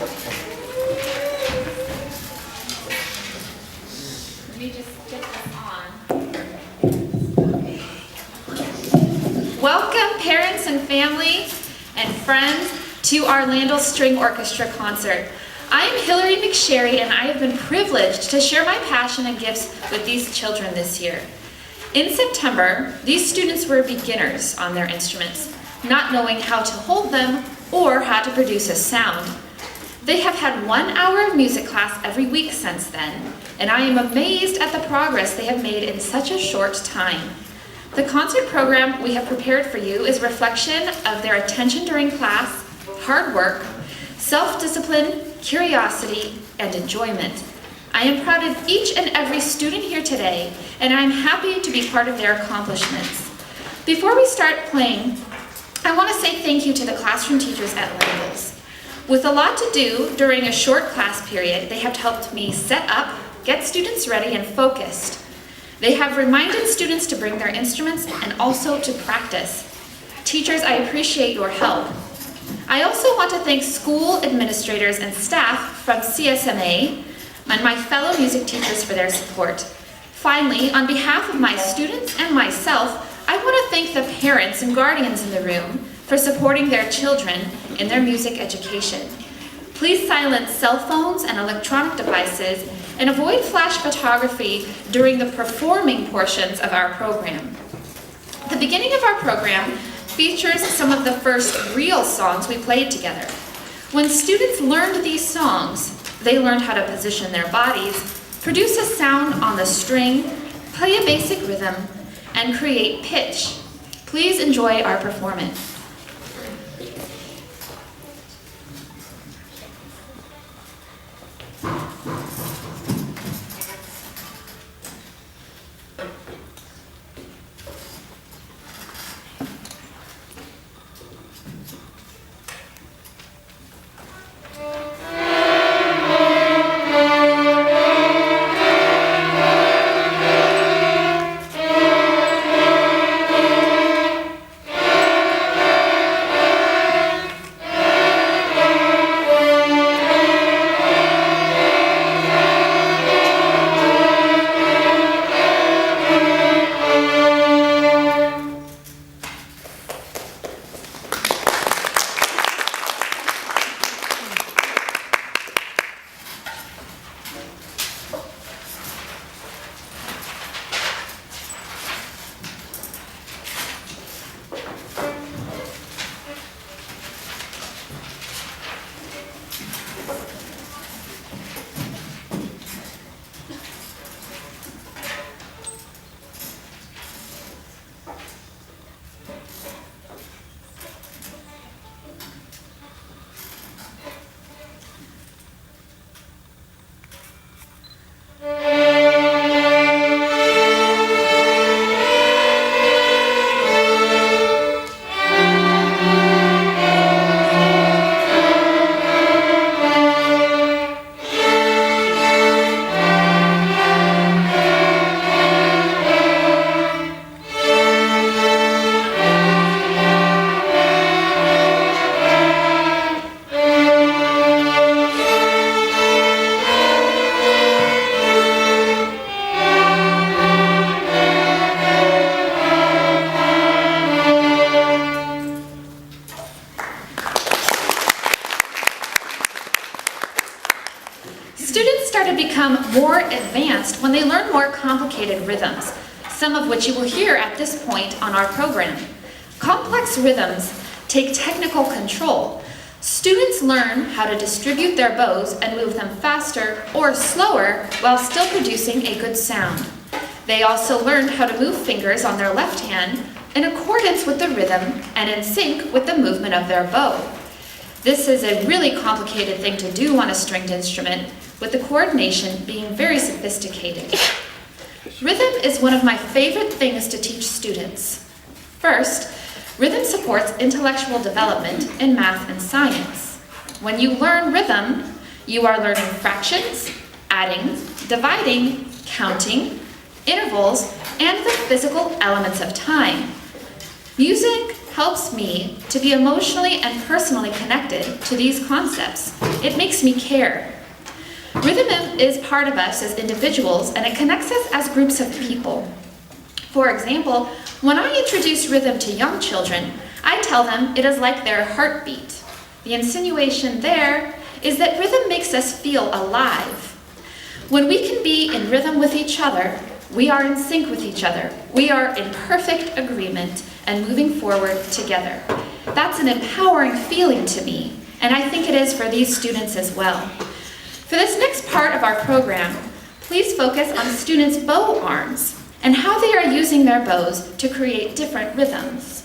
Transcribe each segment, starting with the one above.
Let me just get this on. Welcome, parents and family and friends, to our Landell String Orchestra concert. I am Hillary McSherry, and I have been privileged to share my passion and gifts with these children this year. In September, these students were beginners on their instruments, not knowing how to hold them or how to produce a sound. They have had 1 hour of music class every week since then, and I am amazed at the progress they have made in such a short time. The concert program we have prepared for you is a reflection of their attention during class, hard work, self-discipline, curiosity, and enjoyment. I am proud of each and every student here today, and I am happy to be part of their accomplishments. Before we start playing, I want to say thank you to the classroom teachers at Landell's. With a lot to do during a short class period, they have helped me set up, get students ready and focused. They have reminded students to bring their instruments and also to practice. Teachers, I appreciate your help. I also want to thank school administrators and staff from CSMA and my fellow music teachers for their support. Finally, on behalf of my students and myself, I want to thank the parents and guardians in the room for supporting their children in their music education. Please silence cell phones and electronic devices and avoid flash photography during the performing portions of our program. The beginning of our program features some of the first real songs we played together. When students learned these songs, they learned how to position their bodies, produce a sound on the string, play a basic rhythm, and create pitch. Please enjoy our performance. Students start to become more advanced when they learn more complicated rhythms, some of which you will hear at this point on our program. Complex rhythms take technical control. Students learn how to distribute their bows and move them faster or slower while still producing a good sound. They also learn how to move fingers on their left hand in accordance with the rhythm and in sync with the movement of their bow. This is a really complicated thing to do on a stringed instrument, with the coordination being very sophisticated. Rhythm is one of my favorite things to teach students. First, rhythm supports intellectual development in math and science. When you learn rhythm, you are learning fractions, adding, dividing, counting, intervals, and the physical elements of time. Music helps me to be emotionally and personally connected to these concepts. It makes me care. Rhythm is part of us as individuals, and it connects us as groups of people. For example, when I introduce rhythm to young children, I tell them it is like their heartbeat. The insinuation there is that rhythm makes us feel alive. When we can be in rhythm with each other, we are in sync with each other. We are in perfect agreement and moving forward together. That's an empowering feeling to me, and I think it is for these students as well. For this next part of our program, please focus on students' bow arms and how they are using their bows to create different rhythms.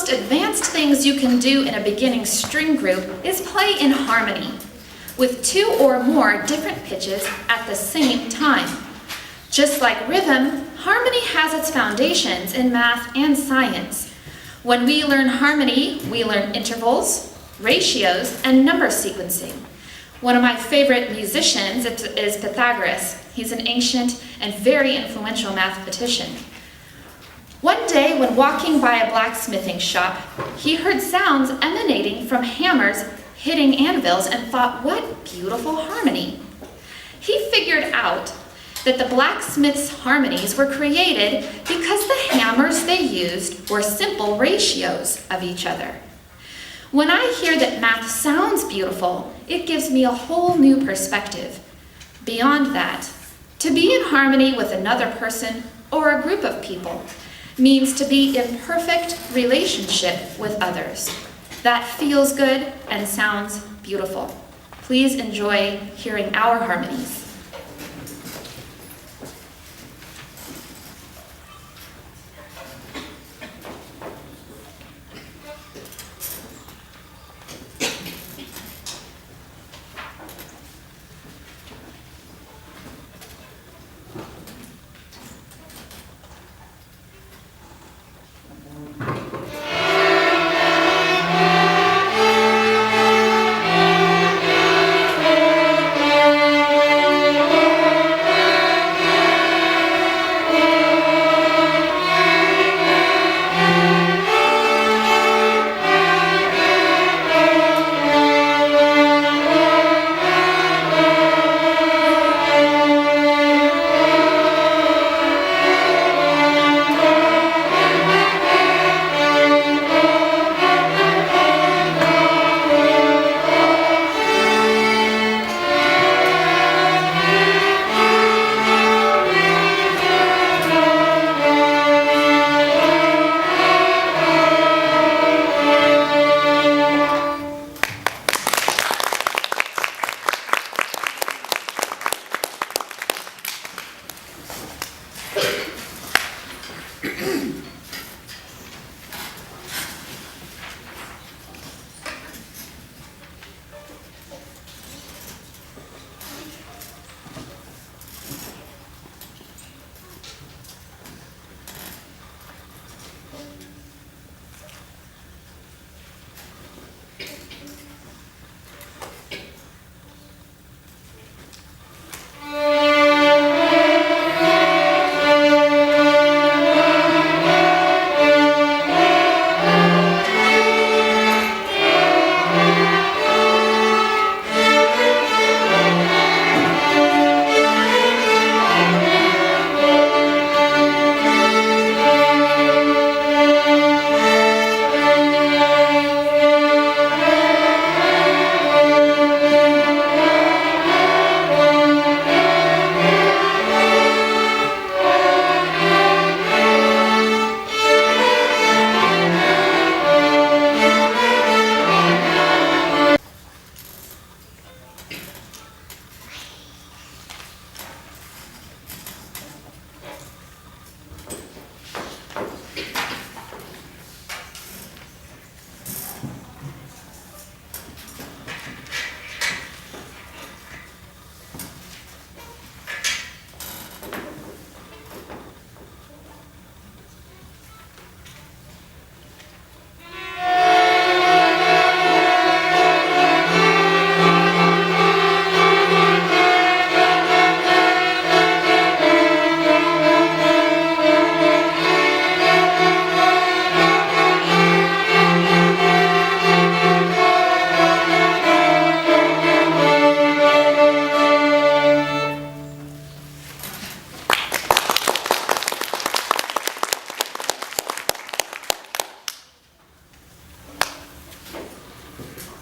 most advanced things you can do in a beginning string group is play in harmony, with 2 or more different pitches at the same time. Just like rhythm, harmony has its foundations in math and science. When we learn harmony, we learn intervals, ratios, and number sequencing. One of my favorite musicians is Pythagoras. He's an ancient and very influential mathematician. One day, when walking by a blacksmithing shop, he heard sounds emanating from hammers hitting anvils and thought, what beautiful harmony. He figured out that the blacksmith's harmonies were created because the hammers they used were simple ratios of each other. When I hear that math sounds beautiful, it gives me a whole new perspective. Beyond that, to be in harmony with another person or a group of people means to be in perfect relationship with others. That feels good and sounds beautiful. Please enjoy hearing our harmonies.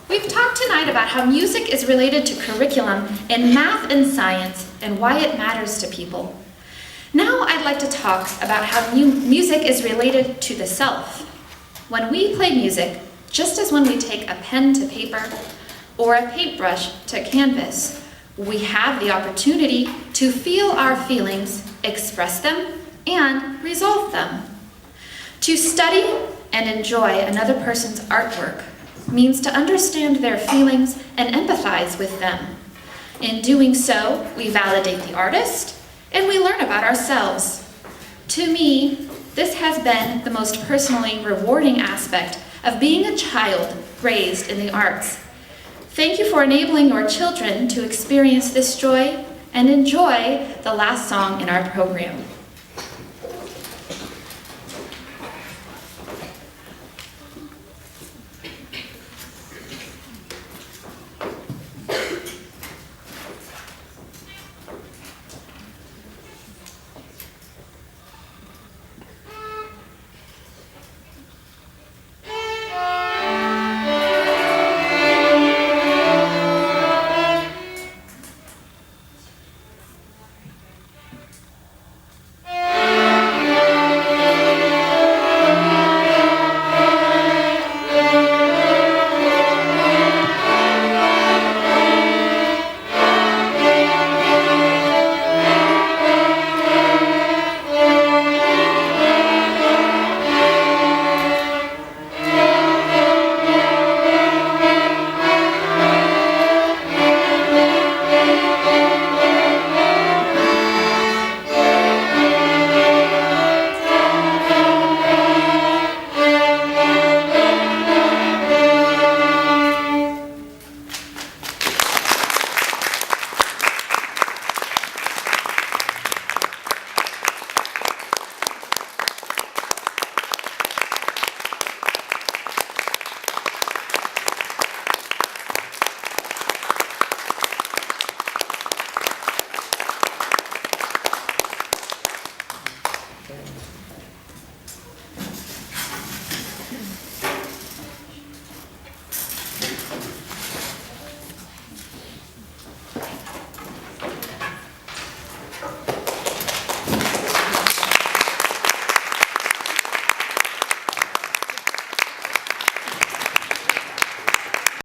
We've talked tonight about how music is related to curriculum in math and science and why it matters to people. Now I'd like to talk about how music is related to the self. When we play music, just as when we take a pen to paper or a paintbrush to canvas, we have the opportunity to feel our feelings, express them, and resolve them. To study and enjoy another person's artwork means to understand their feelings and empathize with them. In doing so, we validate the artist and we learn about ourselves. To me, this has been the most personally rewarding aspect of being a child raised in the arts. Thank you for enabling your children to experience this joy and enjoy the last song in our program.